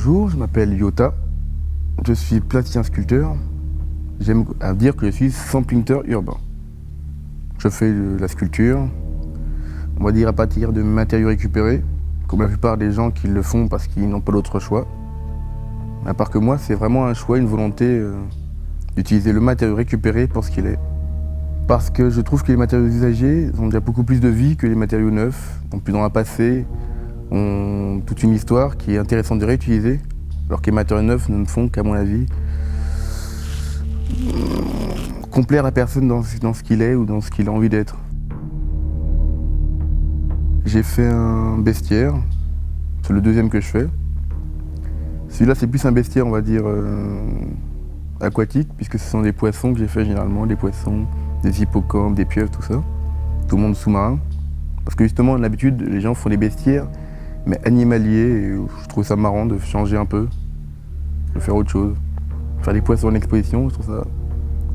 Bonjour, je m'appelle Yota. Je suis plasticien sculpteur. J'aime à dire que je suis samplingteur urbain. Je fais de la sculpture, on va dire à partir de matériaux récupérés, comme la plupart des gens qui le font parce qu'ils n'ont pas d'autre choix. À part que moi, c'est vraiment un choix, une volonté d'utiliser le matériau récupéré pour ce qu'il est. Parce que je trouve que les matériaux usagés ont déjà beaucoup plus de vie que les matériaux neufs, ont plus dans un passé, ont toute une histoire qui est intéressante de réutiliser, alors que les matériaux neufs ne font qu'à mon avis complaire la personne dans ce qu'il est ou dans ce qu'il a envie d'être. J'ai fait un bestiaire, c'est le deuxième que je fais. Celui-là c'est plus un bestiaire on va dire aquatique, puisque ce sont des poissons que j'ai fait généralement, des poissons, des hippocampes, des pieuvres, tout ça. Tout le monde sous-marin. Parce que justement d'habitude les gens font des bestiaires mais animaliers, et je trouve ça marrant de changer un peu, de faire autre chose. Faire des poissons en exposition, je trouve ça...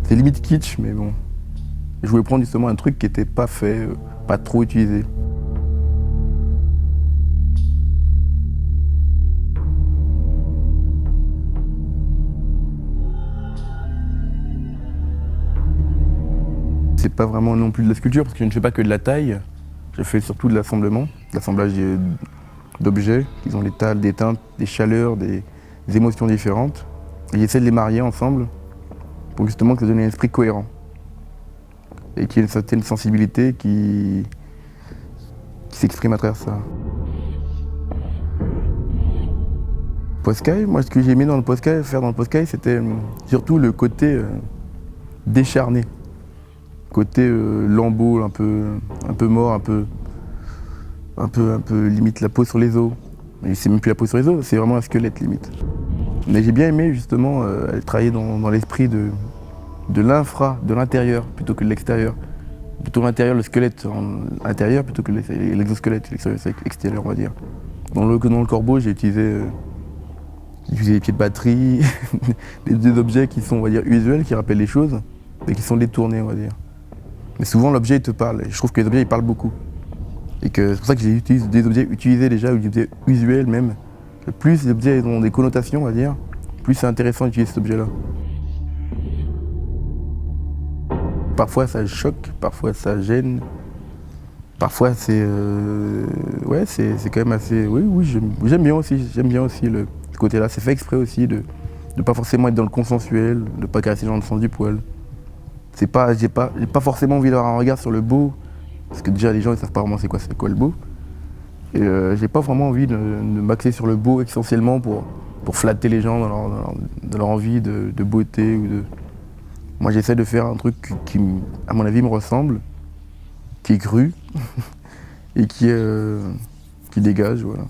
C'est limite kitsch, mais bon. Je voulais prendre justement un truc qui n'était pas fait, pas trop utilisé. C'est pas vraiment non plus de la sculpture, parce que je ne fais pas que de la taille. Je fais surtout de l'assemblement, de l'assemblage d'objets, qui ont des teintes, des chaleurs, des émotions différentes. Et j'essaie de les marier ensemble pour justement que ça donne un esprit cohérent. Et qu'il y ait une certaine sensibilité qui s'exprime à travers ça. Poscaï, moi ce que j'ai aimé dans le Poscaï, faire dans le Poscaï, c'était surtout le côté décharné. Côté lambeau, un peu mort, un peu limite la peau sur les os. Mais c'est même plus la peau sur les os, c'est vraiment un squelette limite. Mais j'ai bien aimé justement travailler dans l'esprit de l'infra, de l'intérieur plutôt que de l'extérieur. Plutôt l'intérieur, le squelette à l'intérieur plutôt que l'exosquelette, l'extérieur on va dire. Dans le corbeau, j'ai utilisé des pieds de batterie, des objets qui sont on va dire usuels, qui rappellent les choses, et qui sont détournés on va dire. Mais souvent l'objet il te parle, et je trouve que les objets ils parlent beaucoup. Et que c'est pour ça que j'utilise des objets utilisés déjà, ou des objets usuels même. Plus les objets ont des connotations on va dire, plus c'est intéressant d'utiliser cet objet-là. Parfois ça choque, parfois ça gêne, parfois c'est ouais, c'est quand même assez... Oui, j'aime bien aussi ce côté-là. C'est fait exprès aussi de ne pas forcément être dans le consensuel, de ne pas caresser les gens dans le sens du poil. J'ai pas forcément envie d'avoir un regard sur le beau, parce que déjà les gens ils savent pas vraiment c'est quoi le beau. Et j'ai pas vraiment envie de m'axer sur le beau essentiellement pour flatter les gens dans leur envie de beauté ou de... Moi j'essaie de faire un truc qui, à mon avis, me ressemble, qui est cru et qui dégage, voilà.